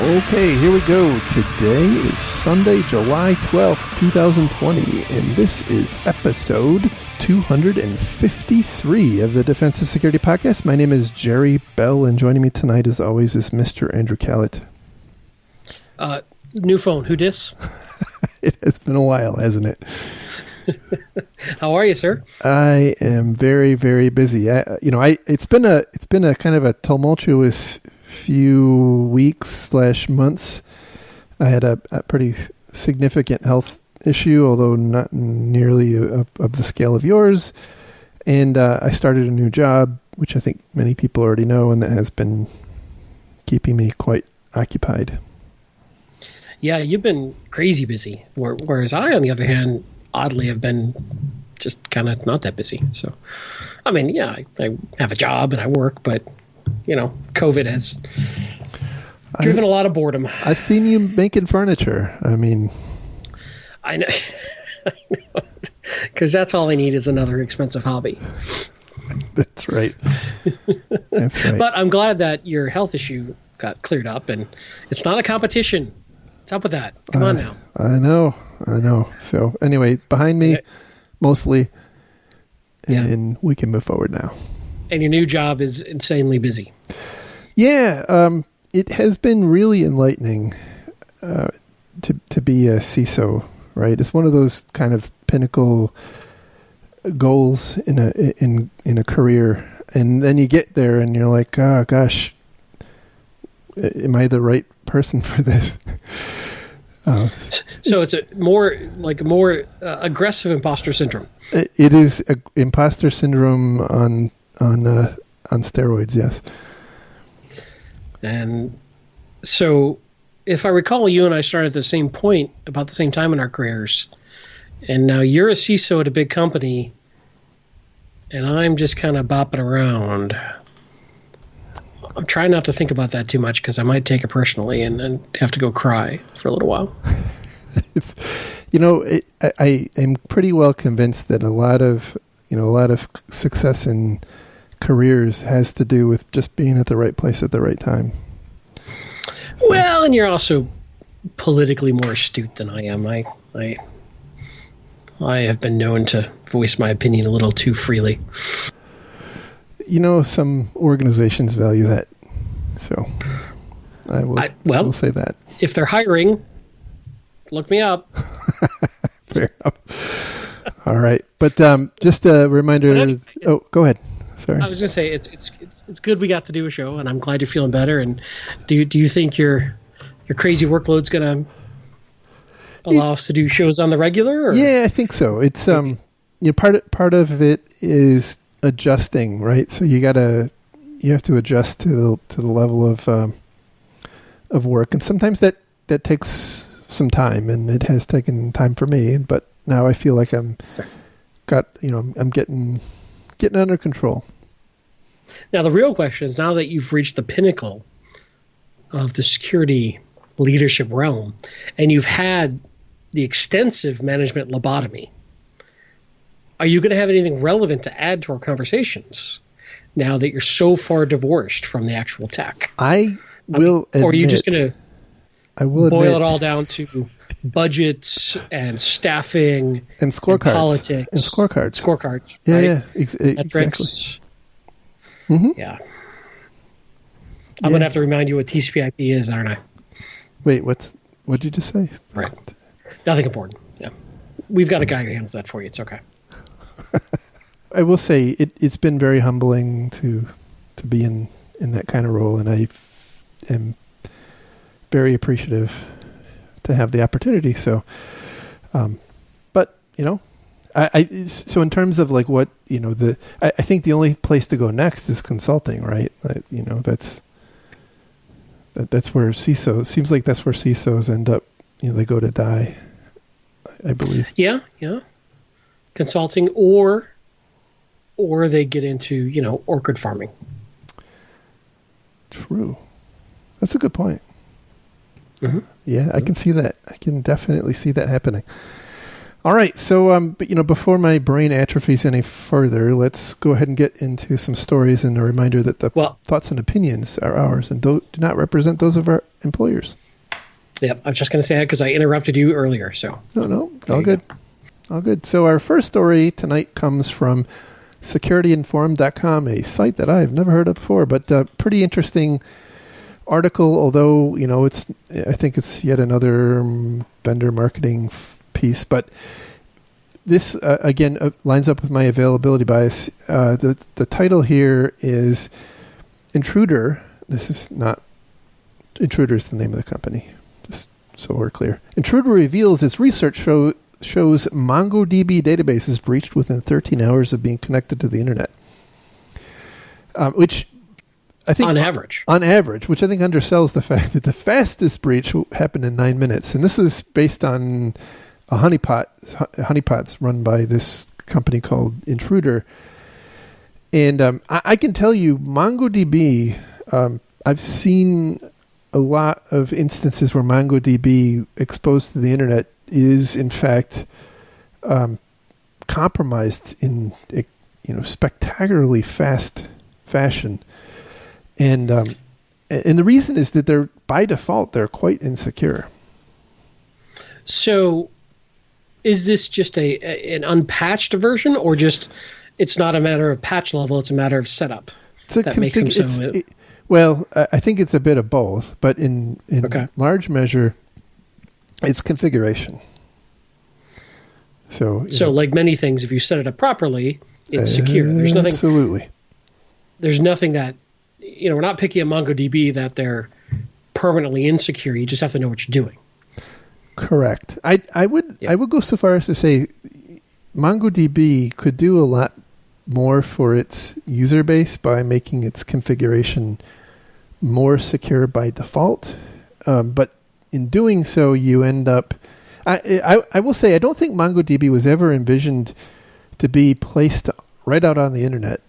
Okay, here we go. Today is Sunday, July 12th, 2020, and this is episode 253 of the Defensive Security Podcast. My name is Jerry Bell, and joining me tonight, as always, is Mr. Andrew Callett. New phone, who dis? It has been a while, hasn't it? How are you, sir? I am very, very busy. It's been a kind of a tumultuous few weeks / months. I had a pretty significant health issue, although not nearly of the scale of yours. And I started a new job, which I think many people already know, and that has been keeping me quite occupied. Yeah, you've been crazy busy. Whereas I, on the other hand, oddly have been just kind of not that busy. So, I mean, yeah, I have a job and I work, but COVID has driven a lot of boredom. I've seen you making furniture. I know. Because that's all I need is another expensive hobby. That's right. That's right. But I'm glad that your health issue got cleared up, and it's not a competition. What's up with that? Come on now. I know. So anyway, behind me, mostly, and we can move forward now. And your new job is insanely busy. Yeah, it has been really enlightening to be a CISO, right? It's one of those kind of pinnacle goals in a career, and then you get there and you're like, oh gosh, am I the right person for this? So it's a more aggressive imposter syndrome. It is imposter syndrome on steroids, yes. And so, if I recall, you and I started at the same point, about the same time in our careers, and now you're a CISO at a big company, and I'm just kind of bopping around. I'm trying not to think about that too much because I might take it personally and have to go cry for a little while. I am pretty well convinced that a lot of success in careers has to do with just being at the right place at the right time. Well, and you're also politically more astute than I am. I have been known to voice my opinion a little too freely. Some organizations value that, so I will say that. If they're hiring, look me up. Fair enough. All right, but just a reminder. Oh, go ahead. Sorry. I was going to say it's good we got to do a show, and I'm glad you're feeling better. And do you think your crazy workload's going to allow us to do shows on the regular? Or? Yeah, I think so. It's part of it is adjusting, right? So you have to adjust to the level of work, and sometimes that takes some time, and it has taken time for me. But now I feel like I'm getting under control. Now, the real question is, now that you've reached the pinnacle of the security leadership realm and you've had the extensive management lobotomy, are you going to have anything relevant to add to our conversations now that you're so far divorced from the actual tech? I will admit, or are you just going to boil it all down to budgets and staffing and scorecards and politics and scorecards? Yeah, right? yeah, exactly. Mm-hmm. Yeah. I'm going to have to remind you what TCP/IP is, aren't I? Wait, what did you just say? Right. Nothing important. Yeah. We've got a guy who handles that for you. It's okay. I will say it's been very humbling to be in that kind of role, and I am very appreciative to have the opportunity. So, but so in terms of like what I think the only place to go next is consulting, right? That's where CISOs seems like that's where CISOs end up. They go to die, I believe. Yeah. consulting, or they get into orchid farming. True. That's a good point. Mm-hmm. Yeah, I can see that. I can definitely see that happening. All right, so but before my brain atrophies any further, let's go ahead and get into some stories and a reminder that the thoughts and opinions are ours and do not represent those of our employers. Yep, I was just going to say that because I interrupted you earlier. So no, all good. All good. So our first story tonight comes from securityinformed.com, a site that I've never heard of before, but pretty interesting article, although, I think it's yet another vendor marketing piece, but this, again, lines up with my availability bias. The title here is Intruder. This is not, Intruder is the name of the company, just so we're clear. Intruder reveals its research shows MongoDB database is breached within 13 hours of being connected to the internet. Which I think... On average, which I think undersells the fact that the fastest breach happened in 9 minutes. And this was based on a honeypots run by this company called Intruder. And I can tell you, MongoDB, I've seen a lot of instances where MongoDB exposed to the internet is, in fact, compromised in spectacularly fast fashion. And the reason is that by default, they're quite insecure. So is this just an unpatched version, or just it's not a matter of patch level, it's a matter of setup? Well, I think it's a bit of both, but in large measure, it's configuration. So like many things, if you set it up properly, it's secure. There's nothing. Absolutely. There's nothing that we're not picking at MongoDB that they're permanently insecure. You just have to know what you're doing. Correct. I would go so far as to say MongoDB could do a lot more for its user base by making its configuration more secure by default. But in doing so, you end up... I will say, I don't think MongoDB was ever envisioned to be placed right out on the internet.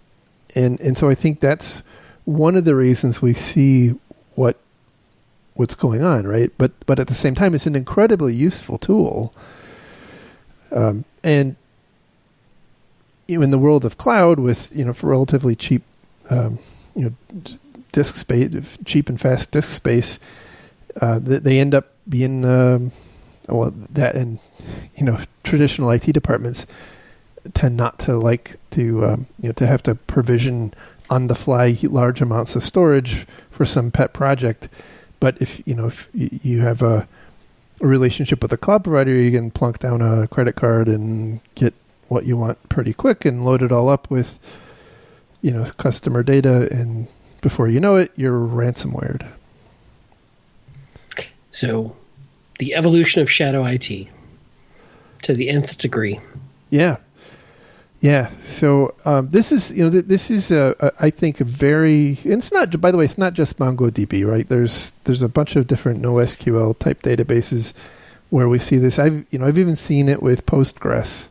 And so I think that's one of the reasons we see what's going on, right? But at the same time, it's an incredibly useful tool. And in the world of cloud, with for relatively cheap, disk space, cheap and fast disk space, they end up being that, and traditional IT departments tend not to like to to have to provision on the fly large amounts of storage for some pet project. But if you have a relationship with a cloud provider, you can plunk down a credit card and get what you want pretty quick and load it all up with customer data, and before you know it, you're ransomwared. So the evolution of shadow IT to the nth degree. Yeah. So this is I think a very. It's not. By the way, it's not just MongoDB, right? There's a bunch of different NoSQL type databases where we see this. I've even seen it with Postgres.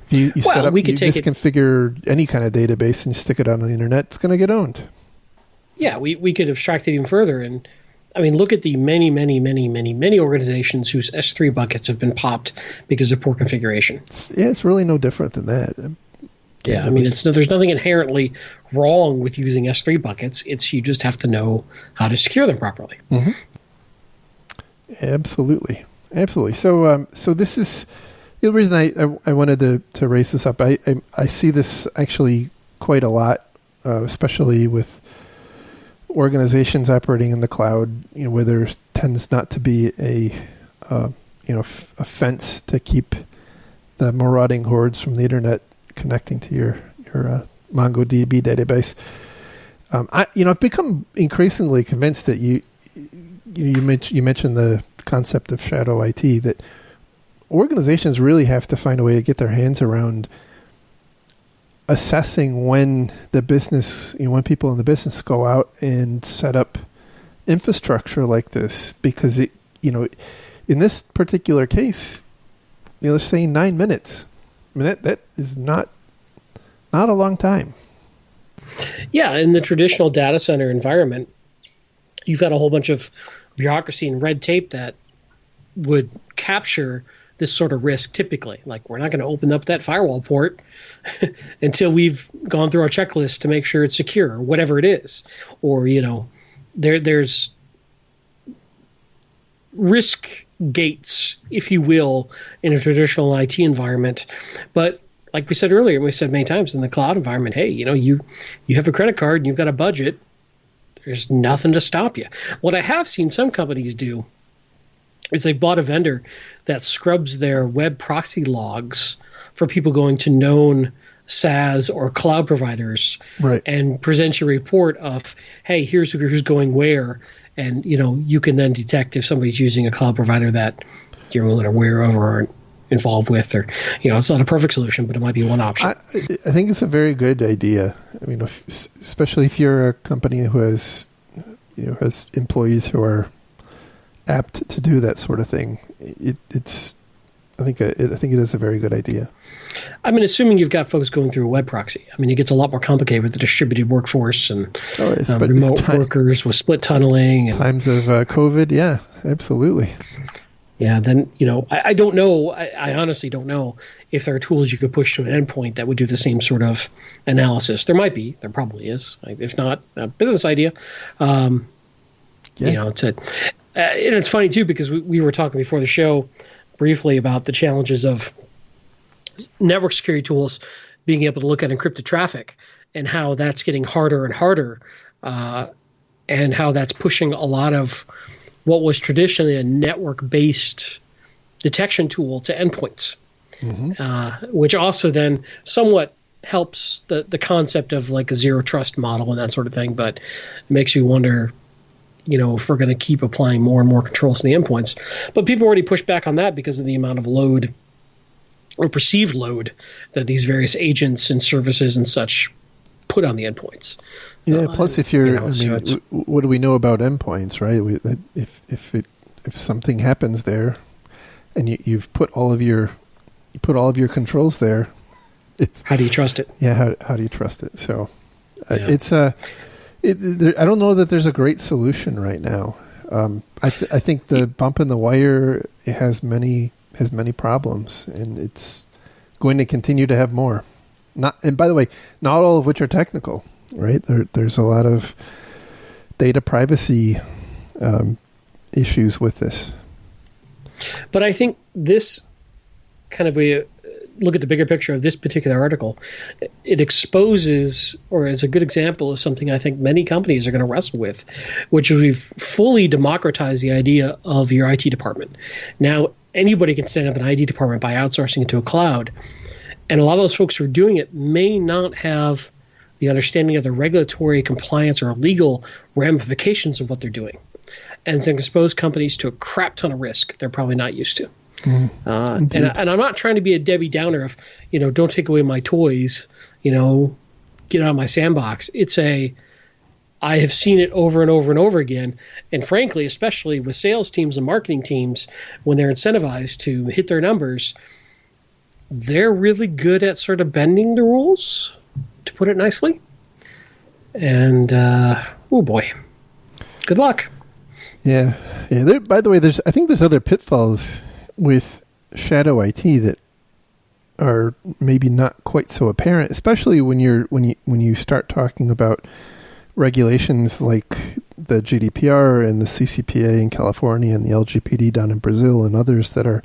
You set up, you misconfigure any kind of database and you stick it out on the internet, it's going to get owned. Yeah, we could abstract it even further, and I mean, look at the many organizations whose S3 buckets have been popped because of poor configuration. It's really no different than that. Yeah, I mean, there's nothing inherently wrong with using S3 buckets. It's you just have to know how to secure them properly. Mm-hmm. Absolutely. So this is the reason I wanted to raise this up. I see this actually quite a lot, especially with organizations operating in the cloud, where there tends not to be a fence to keep the marauding hordes from the internet connecting to your MongoDB database. I've become increasingly convinced that you mentioned the concept of shadow IT, that organizations really have to find a way to get their hands around assessing when the business, when people in the business go out and set up infrastructure like this, because in this particular case, they're saying 9 minutes. I mean, that is not a long time. Yeah, in the traditional data center environment, you've got a whole bunch of bureaucracy and red tape that would capture this sort of risk typically. Like, we're not going to open up that firewall port until we've gone through our checklist to make sure it's secure, or whatever it is. Or, there's risk gates, if you will, in a traditional IT environment. But like we said earlier, and we said many times in the cloud environment, hey, you have a credit card and you've got a budget. There's nothing to stop you. What I have seen some companies do is they've bought a vendor that scrubs their web proxy logs for people going to known SaaS or cloud providers, right, and presents you a report of, hey, here's who's going where, and you can then detect if somebody's using a cloud provider that you're not aware of or aren't involved with, or it's not a perfect solution, but it might be one option. I think it's a very good idea. I mean, especially if you're a company who has employees who are apt to do that sort of thing. I think it is a very good idea. I mean, assuming you've got folks going through a web proxy. I mean, it gets a lot more complicated with the distributed workforce and remote workers with split tunneling. And, times of COVID, yeah, absolutely. Yeah, then, I don't know. I honestly don't know if there are tools you could push to an endpoint that would do the same sort of analysis. There might be. There probably is. If not, a business idea. And it's funny, too, because we were talking before the show briefly about the challenges of network security tools being able to look at encrypted traffic and how that's getting harder and harder, and how that's pushing a lot of what was traditionally a network-based detection tool to endpoints, which also then somewhat helps the concept of like a zero trust model and that sort of thing, but it makes you wonder, if we're going to keep applying more and more controls to the endpoints. But people already pushed back on that because of the amount of load or perceived load that these various agents and services and such put on the endpoints. Yeah. Plus, if you're, what do we know about endpoints, right? If something happens there, and you've put all of your controls there, how do you trust it? Yeah. How do you trust it? So, I don't know that there's a great solution right now. I think the bump in the wire has many problems, and it's going to continue to have more. And by the way, not all of which are technical, right? There's a lot of data privacy issues with this. But I think this kind of, we look at the bigger picture of this particular article, it exposes, or is a good example of something I think many companies are going to wrestle with, which is we've fully democratized the idea of your IT department. Now, anybody can stand up an IT department by outsourcing it to a cloud. And a lot of those folks who are doing it may not have the understanding of the regulatory compliance or legal ramifications of what they're doing. And it's going to expose companies to a crap ton of risk they're probably not used to. And I'm not trying to be a Debbie Downer of, don't take away my toys, get out of my sandbox. I have seen it over and over and over again. And frankly, especially with sales teams and marketing teams, when they're incentivized to hit their numbers, they're really good at sort of bending the rules, to put it nicely. And, oh boy, good luck. Yeah. By the way, I think there's other pitfalls with shadow IT that are maybe not quite so apparent, especially when you start talking about regulations like the GDPR and the CCPA in California and the LGPD down in Brazil and others that are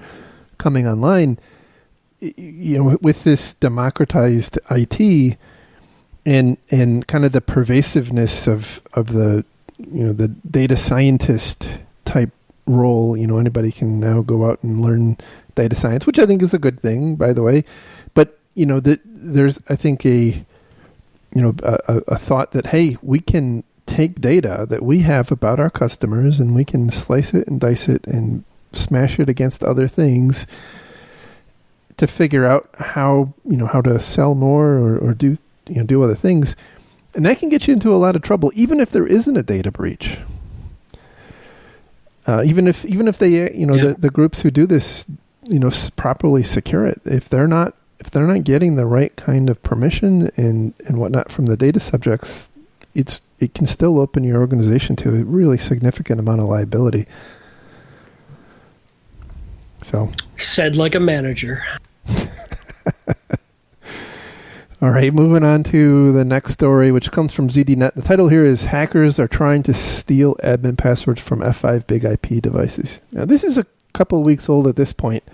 coming online. With this democratized IT and kind of the pervasiveness of the the data scientist type role, anybody can now go out and learn data science, which I think is a good thing, by the way. But there's I think a thought that, hey, we can take data that we have about our customers and we can slice it and dice it and smash it against other things to figure out how to sell more or do other things. And that can get you into a lot of trouble, even if there isn't a data breach. Even if they, the groups who do this, properly secure it. If they're not getting the right kind of permission and whatnot from the data subjects, it can still open your organization to a really significant amount of liability. So, said like a manager. All right, moving on to the next story, which comes from ZDNet. The title here is Hackers Are Trying to Steal Admin Passwords from F5 Big IP Devices. Now, this is a couple of weeks old at this point,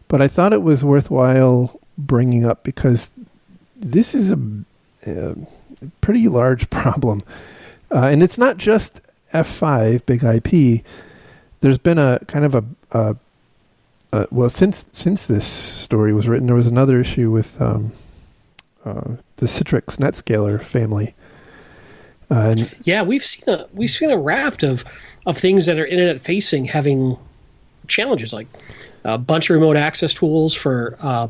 but I thought it was worthwhile bringing up because this is a pretty large problem. And it's not just F5 Big IP. There's been a kind of well, since this story was written, there was another issue with the Citrix NetScaler family. Yeah, we've seen a raft of things that are internet facing having challenges, like a bunch of remote access tools for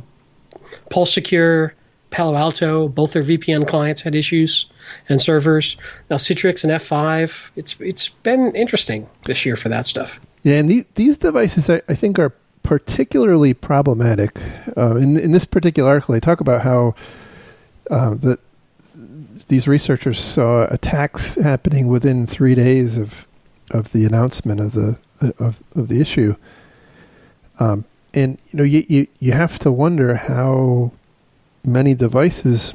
Pulse Secure, Palo Alto. Both their VPN clients had issues and servers. Now Citrix and F5. It's been interesting this year for that stuff. Yeah, and these devices I think are particularly problematic. In this particular article, they talk about how these researchers saw attacks happening within 3 days of the announcement of the issue, and you have to wonder how many devices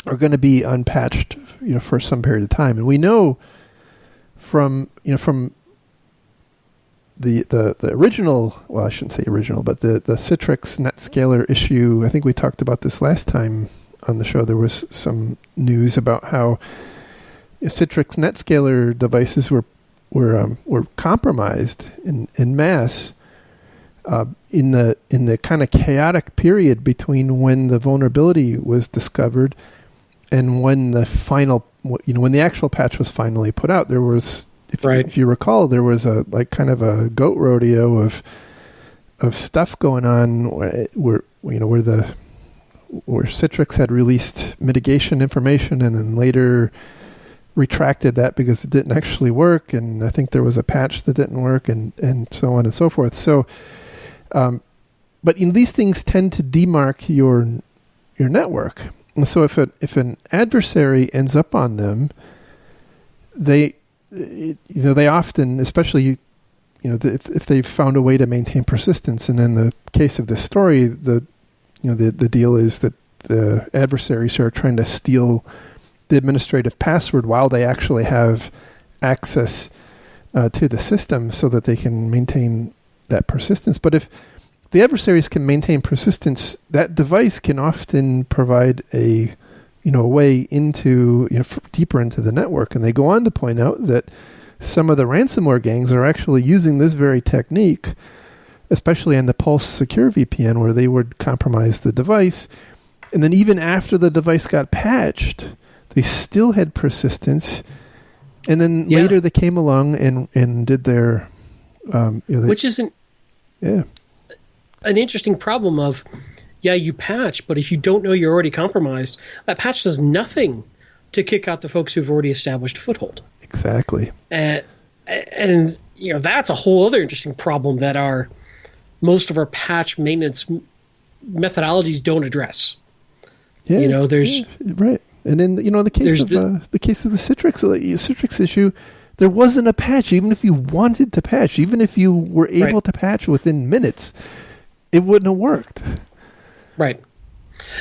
are going to be unpatched, for some period of time. And we know from the original, well, I shouldn't say original, but the Citrix NetScaler issue. I think we talked about this last time on the show. There was some news about how Citrix NetScaler devices were compromised in mass in the kind of chaotic period between when the vulnerability was discovered and when the final, when the actual patch was finally put out. There was, if you recall, there was a kind of a goat rodeo of stuff going on where Citrix had released mitigation information and then later retracted that because it didn't actually work, and I think there was a patch that didn't work, and so on and so forth. So, but these things tend to demark your network. And so if an adversary ends up on them, they often, especially if they've found a way to maintain persistence, and in the case of this story, the deal is that the adversaries are trying to steal the administrative password while they actually have access to the system so that they can maintain that persistence. But if the adversaries can maintain persistence, that device can often provide a way into, deeper into the network. And they go on to point out that some of the ransomware gangs are actually using this very technique, especially on the Pulse Secure VPN, where they would compromise the device. And then even after the device got patched, they still had persistence. And then later they came along and did their... which is an interesting problem of, you patch, but if you don't know you're already compromised, that patch does nothing to kick out the folks who've already established a foothold. Exactly. And that's a whole other interesting problem that most of our patch maintenance methodologies don't address. Yeah, there's right. And in the case of the Citrix issue, there wasn't a patch. Even if you wanted to patch, even if you were able to patch within minutes, it wouldn't have worked. Right.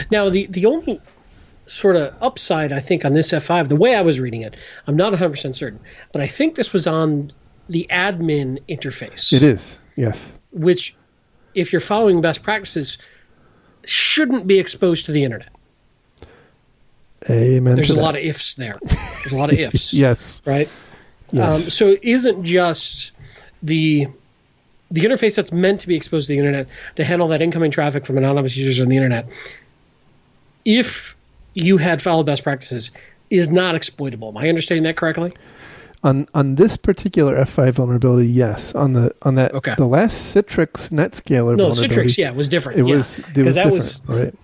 Now, the only sort of upside, I think, on this F5, the way I was reading it, I'm not 100% certain, but I think this was on the admin interface. It is, yes. Which, if you're following best practices, shouldn't be exposed to the internet. Amen. There's a lot of ifs there. There's a lot of ifs. Yes. Right? Yes. So it isn't just the interface that's meant to be exposed to the internet to handle that incoming traffic from anonymous users on the internet. If you had followed best practices, is not exploitable. Am I understanding that correctly? On this particular F5 vulnerability, yes. On the last Citrix NetScaler vulnerability. No, Citrix, was different. It was different, right?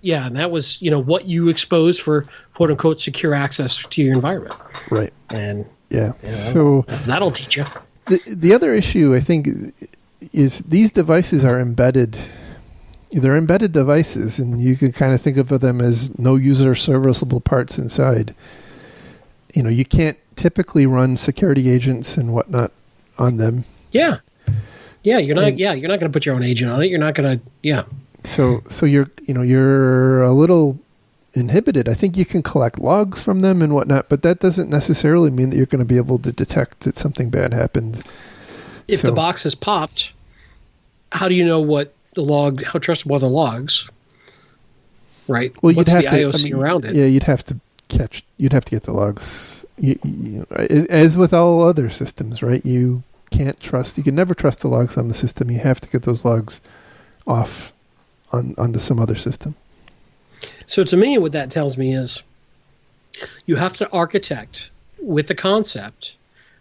Yeah, and that was what you expose for quote unquote secure access to your environment. Right. And so that'll teach you. The other issue, I think, is these devices are embedded they're embedded devices, and you can kind of think of them as no user serviceable parts inside. You can't typically run security agents and whatnot on them. Yeah. Yeah, you're not going to put your own agent on it. You're not going to, yeah. So you're a little inhibited. I think you can collect logs from them and whatnot, but that doesn't necessarily mean that you're going to be able to detect that something bad happened. If the box is popped, how do you know how trustable are the logs? Right. Well, what's you'd have the to, IOC around it? Yeah, you'd have to get the logs. As with all other systems, right? You can never trust the logs on the system. You have to get those logs off onto some other system. So to me, what that tells me is you have to architect with the concept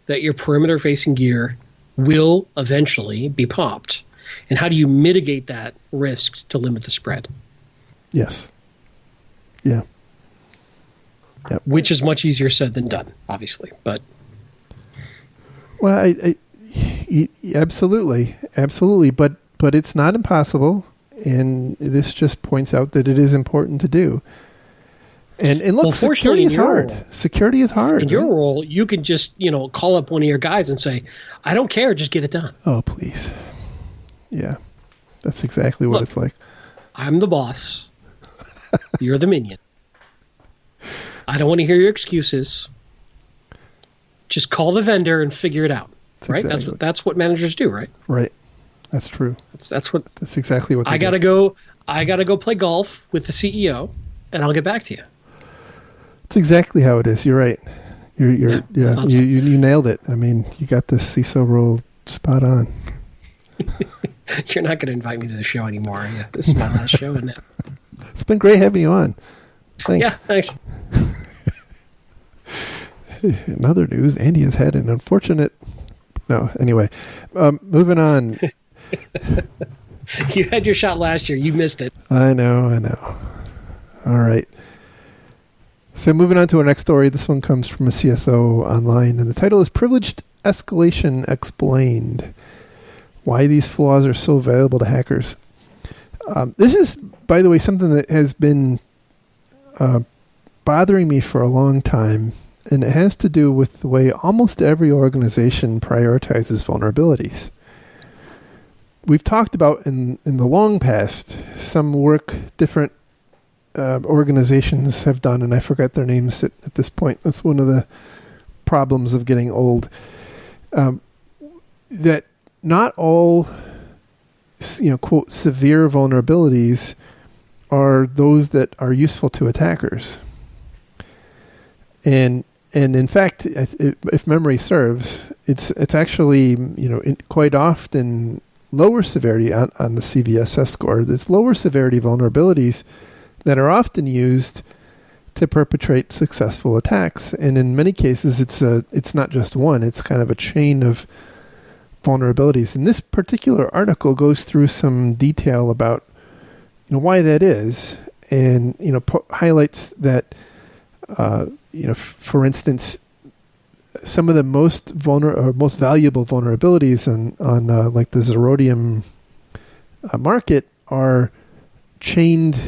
that your perimeter-facing gear will eventually be popped. And how do you mitigate that risk to limit the spread? Yes. Yeah. Yep. Which is much easier said than done, obviously. But well, absolutely, but it's not impossible, and this just points out that it is important to do. And look, security is hard. Security is hard. In your role, you can just call up one of your guys and say, "I don't care, just get it done." Oh, please. Yeah, that's exactly what it's like. I'm the boss. You're the minion. I don't want to hear your excuses. Just call the vendor and figure it out. Right? Exactly. That's what managers do, right? Right. That's true. That's exactly what they do. I gotta go play golf with the CEO, and I'll get back to you. That's exactly how it is. You're right. You nailed it. I mean, you got this CISO role spot on. You're not going to invite me to the show anymore, are you? This is my last show, isn't it? It's been great having you on. Thanks. Yeah, thanks. In other news, Andy has had an unfortunate... No, anyway. Moving on. You had your shot last year. You missed it. I know. All right. So moving on to our next story. This one comes from a CSO online, and the title is Privileged Escalation Explained. Why these flaws are so valuable to hackers. This is, by the way, something that has been bothering me for a long time, and it has to do with the way almost every organization prioritizes vulnerabilities. We've talked about in the long past some work different organizations have done, and I forgot their names at this point. That's one of the problems of getting old. That not all, quote, severe vulnerabilities are those that are useful to attackers. And in fact, if memory serves, it's actually, quite often lower severity on the CVSS score. There's lower severity vulnerabilities that are often used to perpetrate successful attacks. And in many cases, it's not just one. It's kind of a chain of vulnerabilities. And this particular article goes through some detail about why that is, and highlights that for instance, some of the most valuable vulnerabilities on like the Zerodium market are chained,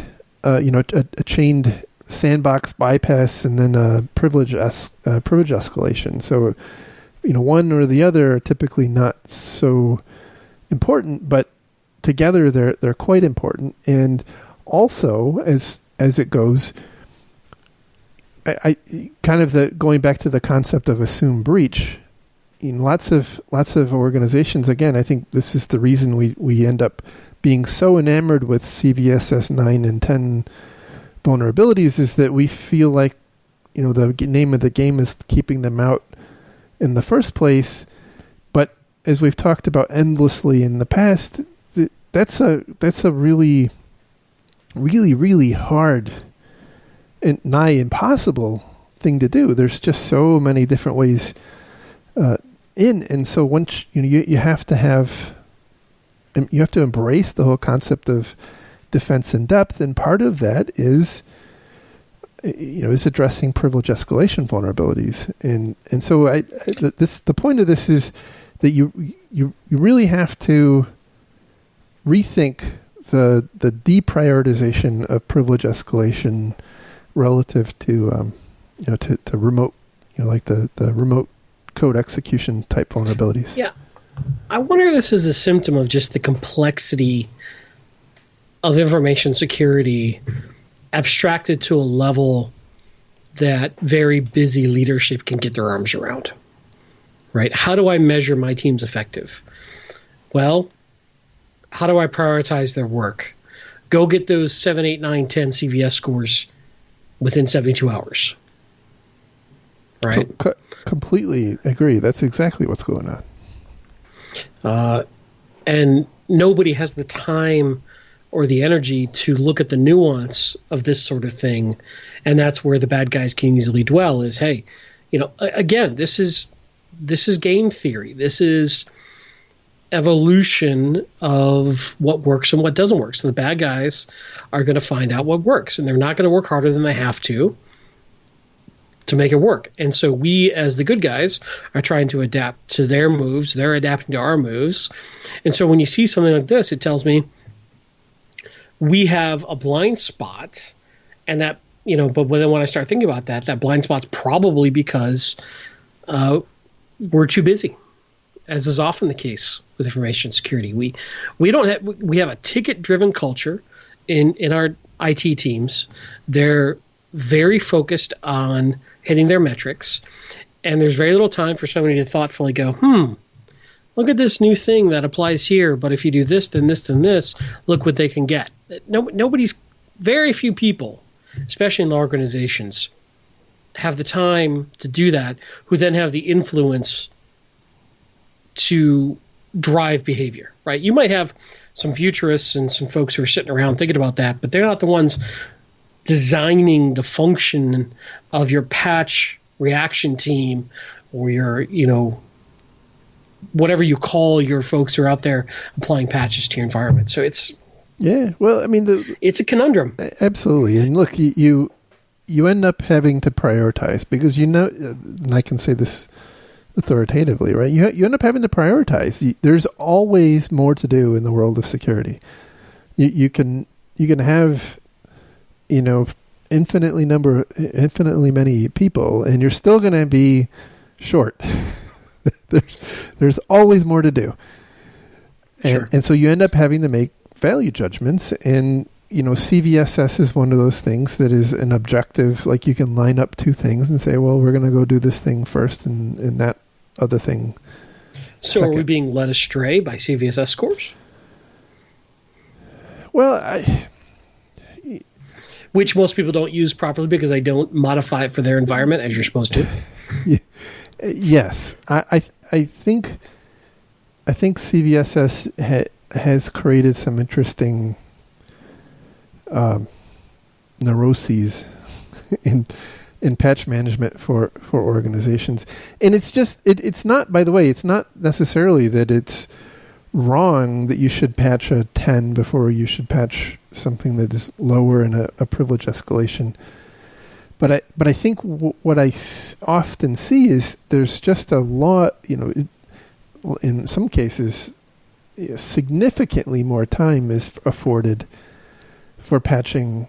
a chained sandbox bypass and then a privilege escalation. So, one or the other are typically not so important, but together they're quite important. And also, as it goes, I kind of going back to the concept of assumed breach. Lots of organizations. Again, I think this is the reason we end up being so enamored with CVSS 9 and 10 vulnerabilities is that we feel like the name of the game is keeping them out in the first place. But as we've talked about endlessly in the past, that's a really, really, really hard and nigh impossible thing to do. There's just so many different ways and so once you have to embrace the whole concept of defense in depth, and part of that is addressing privilege escalation vulnerabilities. And so the point of this is that you really have to rethink the deprioritization of privilege escalation relative to to remote, like the remote code execution type vulnerabilities. Yeah. I wonder if this is a symptom of just the complexity of information security abstracted to a level that very busy leadership can get their arms around, right? How do I measure my team's effective? Well, how do I prioritize their work? Go get those 7, 8, 9, 10 CVS scores within 72 hours, right? Completely agree. That's exactly what's going on. And nobody has the time or the energy to look at the nuance of this sort of thing. And that's where the bad guys can easily dwell is, hey, again, this is game theory. This is evolution of what works and what doesn't work. So the bad guys are going to find out what works, and they're not going to work harder than they have to make it work. And so we, as the good guys, are trying to adapt to their moves. They're adapting to our moves. And so when you see something like this, it tells me we have a blind spot, and that, but then when I start thinking about that blind spot's probably because we're too busy, as is often the case with information security. We have a ticket-driven culture in our IT teams. They're very focused on hitting their metrics, and there's very little time for somebody to thoughtfully go, look at this new thing that applies here, but if you do this, then this, then this, look what they can get. Very few people, especially in the organizations, have the time to do that, who then have the influence to drive behavior, right? You might have some futurists and some folks who are sitting around thinking about that, but they're not the ones designing the function of your patch reaction team or your, whatever you call your folks who are out there applying patches to your environment. So it's it's a conundrum. Absolutely. And look, you end up having to prioritize because and I can say this authoritatively, right? You end up having to prioritize. There's always more to do in the world of security. You can have infinitely many people, and you're still going to be short. There's always more to do, and so you end up having to make value judgments. And CVSS is one of those things that is an objective. Like you can line up two things and say, well, we're going to go do this thing first, and that other thing. So second. Are we being led astray by CVSS scores? Well, which most people don't use properly because they don't modify it for their environment as you're supposed to. Yes, I think CVSS has created some interesting neuroses in patch management for organizations, and it's not. By the way, it's not necessarily that it's wrong that you should patch a 10 before you should patch something that is lower in a privilege escalation. But I think what I often see is there's just a lot, in some cases, significantly more time is afforded for patching,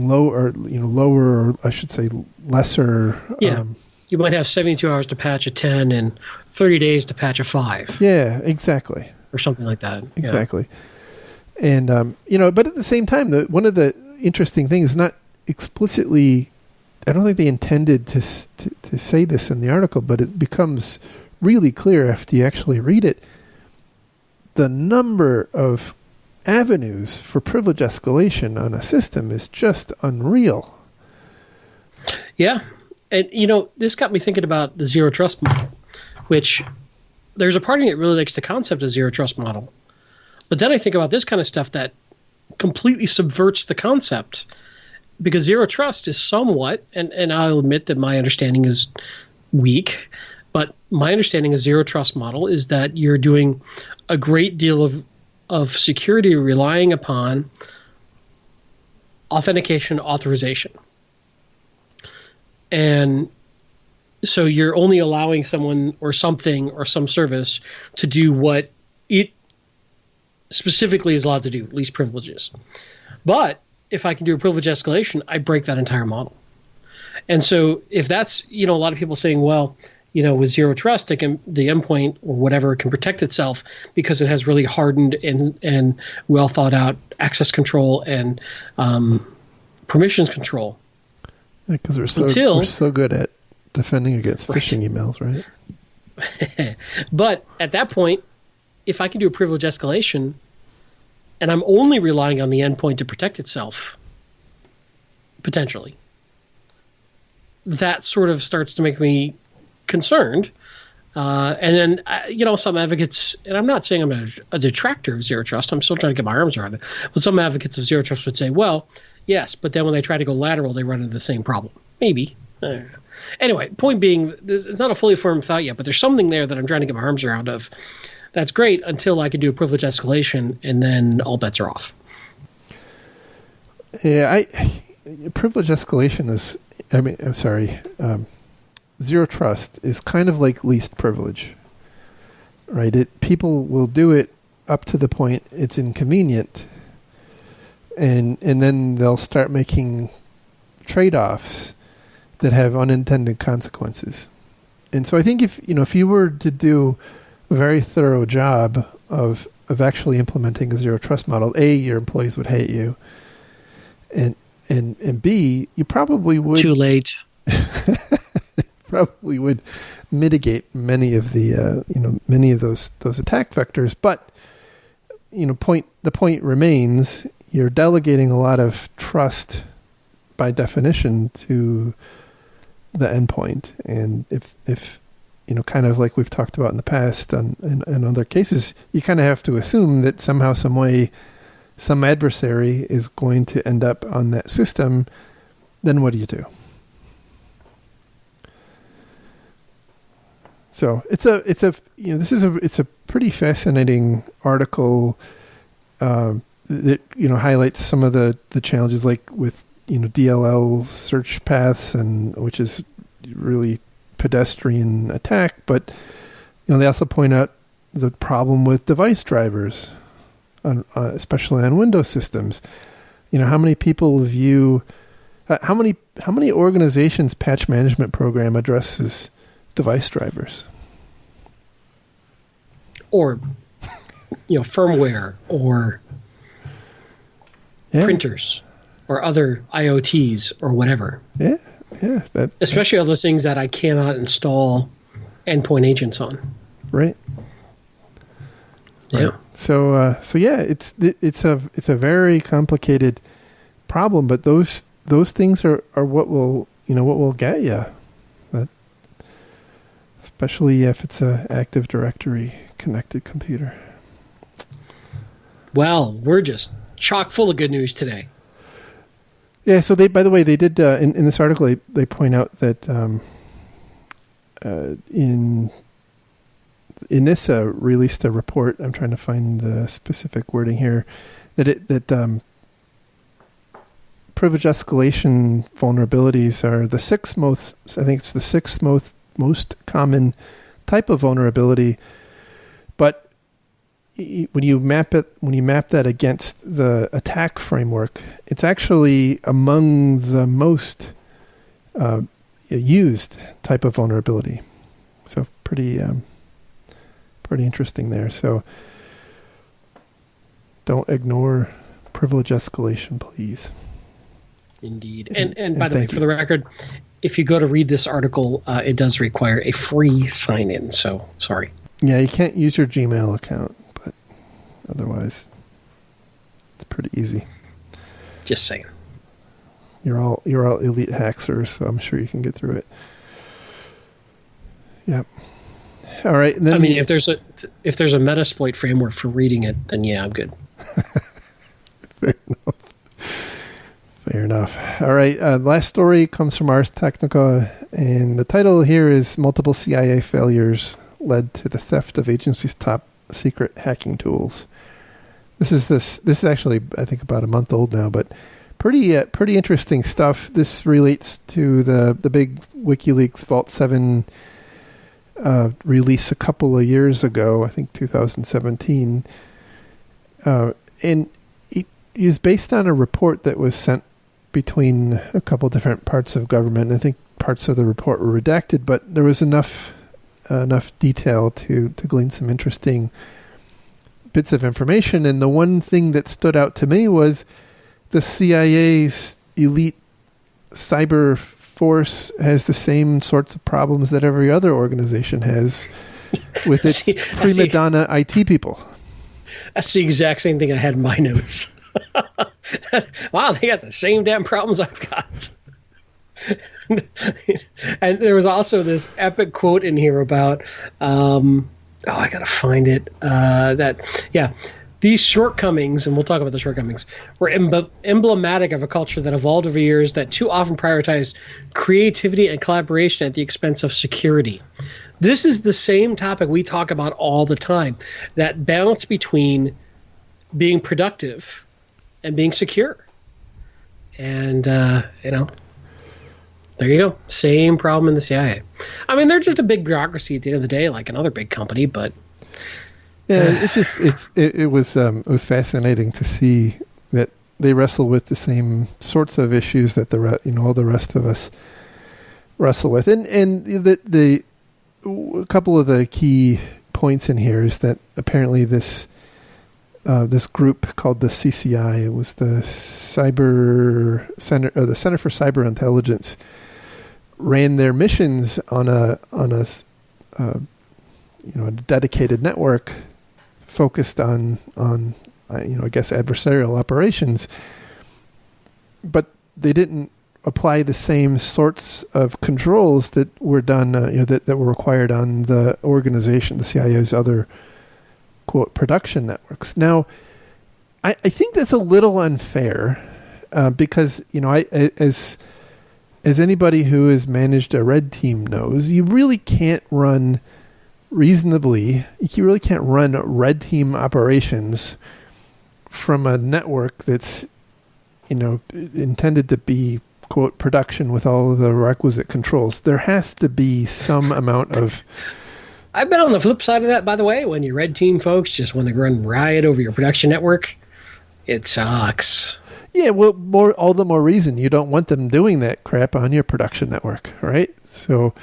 lower, or I should say lesser. Yeah. You might have 72 hours to patch a 10 and 30 days to patch a 5. Yeah, exactly. Or something like that. Exactly. Yeah. And, but at the same time, one of the interesting things, not explicitly, I don't think they intended to say this in the article, but it becomes really clear after you actually read it, the number of avenues for privilege escalation on a system is just unreal. Yeah. And, this got me thinking about the zero trust model, which there's a part of me that really likes the concept of zero trust model. But then I think about this kind of stuff that completely subverts the concept, because zero trust is somewhat, and I'll admit that my understanding is weak, but my understanding of zero trust model is that you're doing a great deal of security relying upon authentication authorization. And so you're only allowing someone or something or some service to do what it specifically is allowed to do, least privileges. But if I can do a privilege escalation, I break that entire model. And so if that's, a lot of people saying, well, with zero trust, the endpoint or whatever can protect itself because it has really hardened and well thought out access control and permissions control. Because we're so good at defending against phishing emails, right? But at that point, if I can do a privilege escalation and I'm only relying on the endpoint to protect itself, potentially, that sort of starts to make me concerned. And then, some advocates, and I'm not saying I'm a detractor of zero trust, I'm still trying to get my arms around it, but some advocates of zero trust would say, well, yes, but then when they try to go lateral, they run into the same problem. Maybe. Anyway, point being, it's not a fully formed thought yet, but there's something there that I'm trying to get my arms around of. That's great until I can do a privilege escalation, and then all bets are off. Yeah, privilege escalation is, zero trust is kind of like least privilege, right? People will do it up to the point it's inconvenient, and then they'll start making trade-offs that have unintended consequences. And so I think if you were to do a very thorough job of actually implementing a zero trust model, A, your employees would hate you, and B, you probably would too late. Probably would mitigate many of the many of those attack vectors. But the point remains, you're delegating a lot of trust by definition to the endpoint, and if kind of like we've talked about in the past in other cases, you kind of have to assume that somehow, some way, some adversary is going to end up on that system. Then what do you do? So it's a pretty fascinating article that highlights some of the challenges, like with DLL search paths, and which is really pedestrian attack, but they also point out the problem with device drivers, especially on Windows systems. How many people view how many organizations' patch management program addresses device drivers, or firmware, or printers, or other IoTs, or whatever. Yeah. Especially all those things that I cannot install endpoint agents on. Right. Yeah. So yeah, it's a very complicated problem, but those things are what will get you. Especially if it's a Active Directory connected computer. Well, we're just chock full of good news today. Yeah, so by the way, they did in this article. They point out that INISA released a report. I'm trying to find the specific wording here. That privilege escalation vulnerabilities are the sixth most. I think it's the sixth most common type of vulnerability. But when you map that against the attack framework, it's actually among the most used type of vulnerability. So pretty interesting there. So don't ignore privilege escalation, please. Indeed. And by the way, for the record, if you go to read this article, it does require a free sign-in. So sorry. Yeah, you can't use your Gmail account. Otherwise, it's pretty easy. Just saying. You're all elite hackers, so I'm sure you can get through it. Yep. All right. Then, if there's a Metasploit framework for reading it, then yeah, I'm good. Fair enough. All right. Last story comes from Ars Technica, and the title here is "Multiple CIA Failures Led to the Theft of Agency's Top Secret Hacking Tools." This is actually, I think, about a month old now, but pretty interesting stuff. This relates to the big WikiLeaks Vault 7 release a couple of years ago, I think 2017. And it is based on a report that was sent between a couple different parts of government. I think parts of the report were redacted, but there was enough detail to glean some interesting bits of information. And the one thing that stood out to me was the CIA's elite cyber force has the same sorts of problems that every other organization has with its prima donna IT people. That's the exact same thing I had in my notes. Wow, they got the same damn problems I've got. And there was also this epic quote in here about, I gotta find it. These shortcomings, and we'll talk about the shortcomings, were emblematic of a culture that evolved over years that too often prioritized creativity and collaboration at the expense of security. This is the same topic we talk about all the time, that balance between being productive and being secure. And, there you go. Same problem in the CIA. I mean, they're just a big bureaucracy at the end of the day, like another big company, but... Yeah, it was fascinating to see that they wrestle with the same sorts of issues that all the rest of us wrestle with, and a couple of the key points in here is that apparently this group called the CCI, it was the Cyber Center, or the Center for Cyber Intelligence, ran their missions on a dedicated network focused on I guess adversarial operations, but they didn't apply the same sorts of controls that were done that were required on the organization, the CIA's other quote production networks. Now, I think that's a little unfair because as anybody who has managed a red team knows, you really can't run red team operations from a network that's intended to be quote production with all of the requisite controls. There has to be some amount of... I've been on the flip side of that, by the way, when your red team folks just want to run riot over your production network. It sucks. Yeah, well, all the more reason you don't want them doing that crap on your production network, right? So,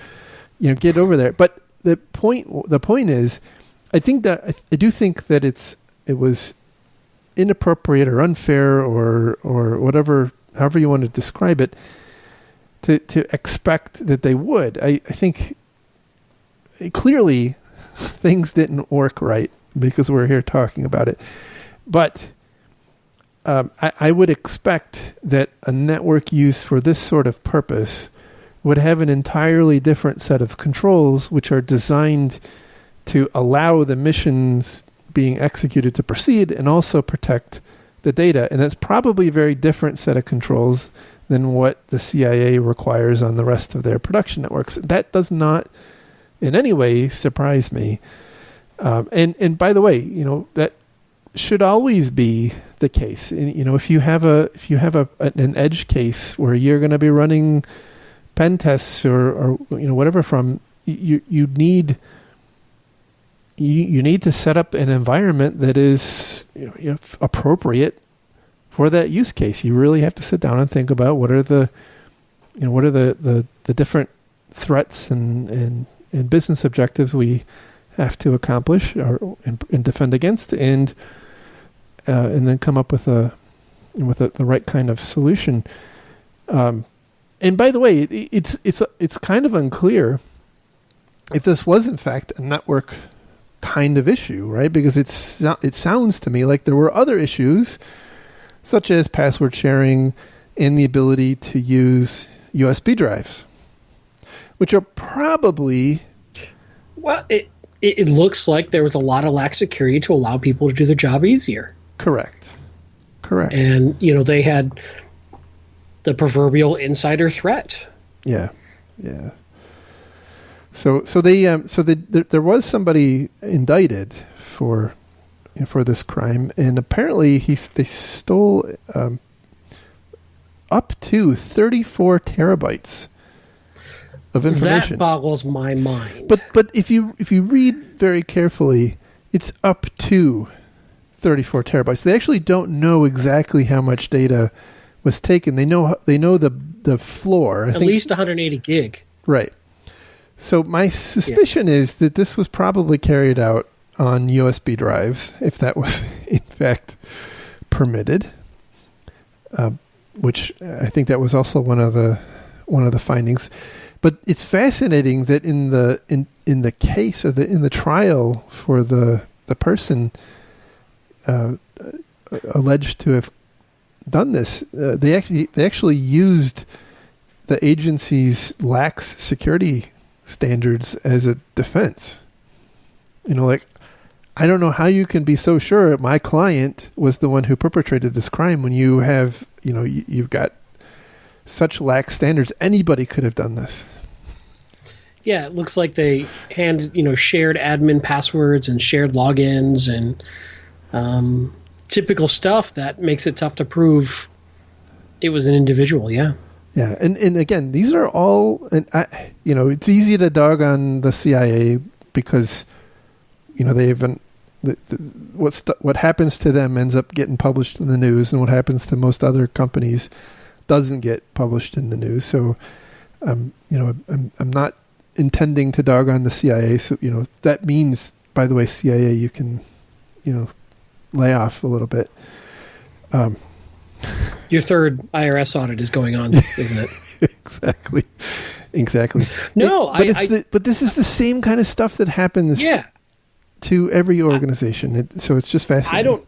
get over there. But the point is, I do think that it was inappropriate or unfair or whatever, however you want to describe it, to expect that they would. I think clearly things didn't work right because we're here talking about it. But I would expect that a network used for this sort of purpose would have an entirely different set of controls which are designed to allow the missions being executed to proceed and also protect the data. And that's probably a very different set of controls than what the CIA requires on the rest of their production networks. That does not in any way surprise me. And by the way, that should always be the case. And, if you have an edge case where you're going to be running pen tests or whatever from, you need to set up an environment that is appropriate for that use case. You really have to sit down and think about what are the different threats and business objectives we have to accomplish and defend against, and then come up with the right kind of solution. And by the way, it's kind of unclear if this was in fact a network kind of issue, right? Because it sounds to me like there were other issues, such as password sharing and the ability to use USB drives, which are probably... Well, it looks like there was a lot of lax security to allow people to do their job easier. Correct. And, they had the proverbial insider threat. Yeah. So there was somebody indicted for this crime, and apparently they stole up to 34 terabytes of information. That boggles my mind. But if you read very carefully, it's up to 34 terabytes. They actually don't know exactly how much data was taken. They know the floor. At least 180 gig. Right. So my suspicion is that this was probably carried out on USB drives, if that was in fact permitted. Which I think that was also one of the findings. But it's fascinating that in the case or in the trial for the person alleged to have done this, they actually used the agency's lax security standards as a defense. Like, I don't know how you can be so sure my client was the one who perpetrated this crime when you have, you've got such lax standards. Anybody could have done this. Yeah, it looks like they shared admin passwords and shared logins and typical stuff that makes it tough to prove it was an individual. Yeah. Yeah, and again, these are all, and it's easy to dog on the CIA because, they haven't. What happens to them ends up getting published in the news, and what happens to most other companies doesn't get published in the news. So, I'm not intending to dog on the CIA. So, that means, by the way, CIA, you can, lay off a little bit. Your third IRS audit is going on, isn't it? Exactly. No, but this is the same kind of stuff that happens. Yeah. To every organization. So it's just fascinating.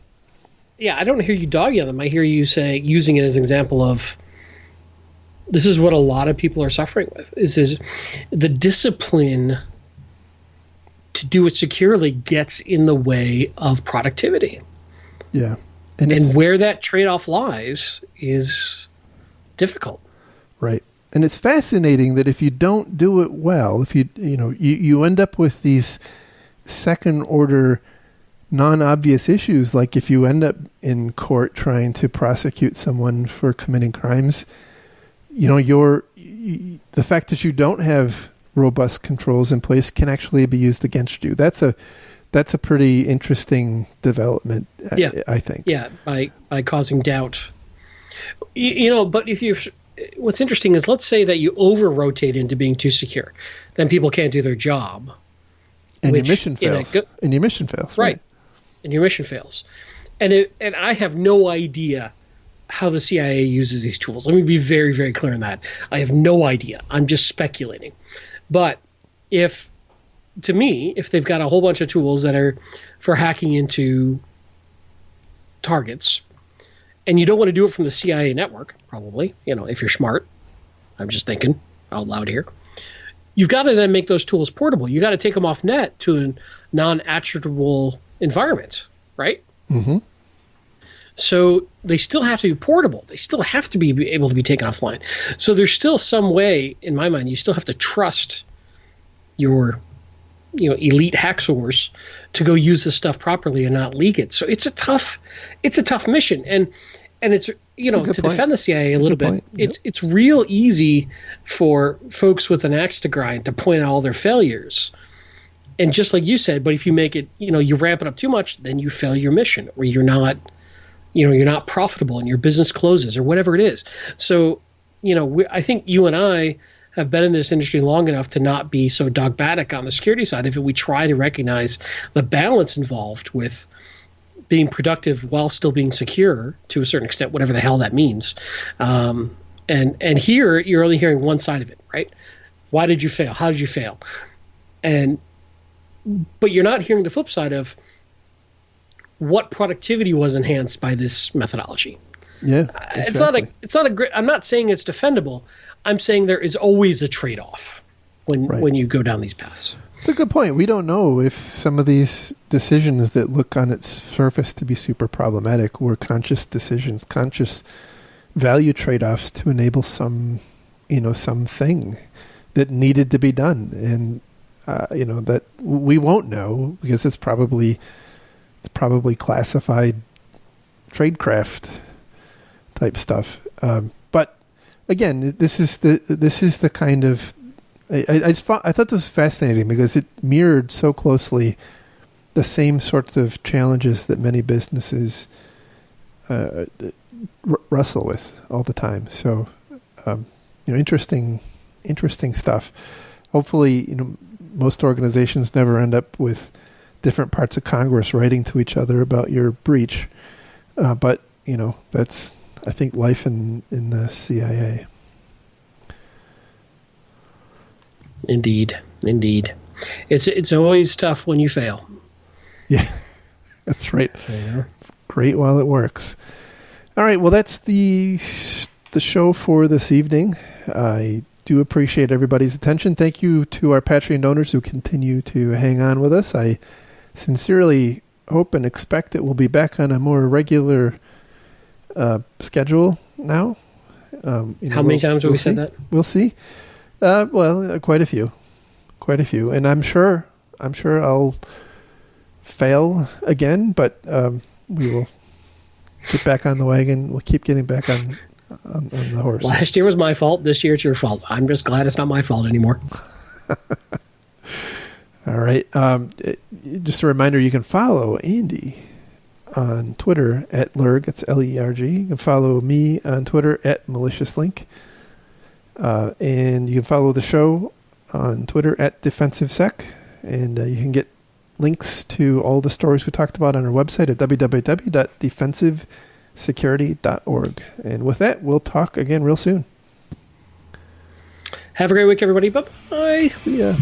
I don't hear you dogging them. I hear you using it as an example of this is what a lot of people are suffering with. Is the discipline to do it securely gets in the way of productivity. Yeah. And where that trade-off lies is difficult. Right. And it's fascinating that if you don't do it well, if you end up with these second order non-obvious issues, like if you end up in court trying to prosecute someone for committing crimes, the fact that you don't have robust controls in place can actually be used against you. That's a pretty interesting development. Yeah. I think. Yeah, by causing doubt. But what's interesting is, let's say that you over-rotate into being too secure, then people can't do their job. And your mission fails. Right. And your mission fails. And I have no idea how the CIA uses these tools. Let me be very, very clear on that. I have no idea. I'm just speculating. But if they've got a whole bunch of tools that are for hacking into targets, and you don't want to do it from the CIA network, probably, if you're smart, I'm just thinking out loud here, you've got to then make those tools portable. You got to take them off net to a non-attributable environment, right? Mm-hmm. So they still have to be portable. They still have to be able to be taken offline. So there's still some way, in my mind, you still have to trust your elite hacksaws to go use this stuff properly and not leak it. So it's a tough mission. And it's, to defend the CIA a little bit, it's real easy for folks with an axe to grind to point out all their failures. And just like you said, but if you make it, you ramp it up too much, then you fail your mission, or you're not profitable and your business closes, or whatever it is. So, I think you and I have been in this industry long enough to not be so dogmatic on the security side. If we try to recognize the balance involved with being productive while still being secure to a certain extent, whatever the hell that means. And here you're only hearing one side of it, right? Why did you fail? How did you fail? But you're not hearing the flip side of what productivity was enhanced by this methodology. Yeah, exactly. It's not a great. I'm not saying it's defendable. I'm saying there is always a trade-off when you go down these paths. It's a good point. We don't know if some of these decisions that look on its surface to be super problematic were conscious decisions, conscious value trade-offs to enable something that needed to be done. And, that we won't know because it's probably classified tradecraft type stuff. But again, this is the kind of, I thought this was fascinating because it mirrored so closely the same sorts of challenges that many businesses wrestle with all the time. So, interesting stuff. Hopefully, most organizations never end up with different parts of Congress writing to each other about your breach. But, that's, I think, life in the CIA. Indeed. It's always tough when you fail. Yeah, that's right. Yeah. It's great while it works. All right, well, that's the show for this evening. I do appreciate everybody's attention. Thank you to our Patreon donors who continue to hang on with us. I sincerely hope and expect that we'll be back on a more regular schedule now. How many times have we said that? We'll see. Quite a few, and I'm sure I'll fail again, but we will get back on the wagon. We'll keep getting back on the horse. Last year was my fault. This year it's your fault. I'm just glad it's not my fault anymore. All right. Just a reminder, you can follow Andy on Twitter at Lerg. It's Lerg. You can follow me on Twitter at MaliciousLink. And you can follow the show on Twitter at DefensiveSec. And you can get links to all the stories we talked about on our website at www.defensivesecurity.org. And with that, we'll talk again real soon. Have a great week, everybody. Bye-bye. See ya.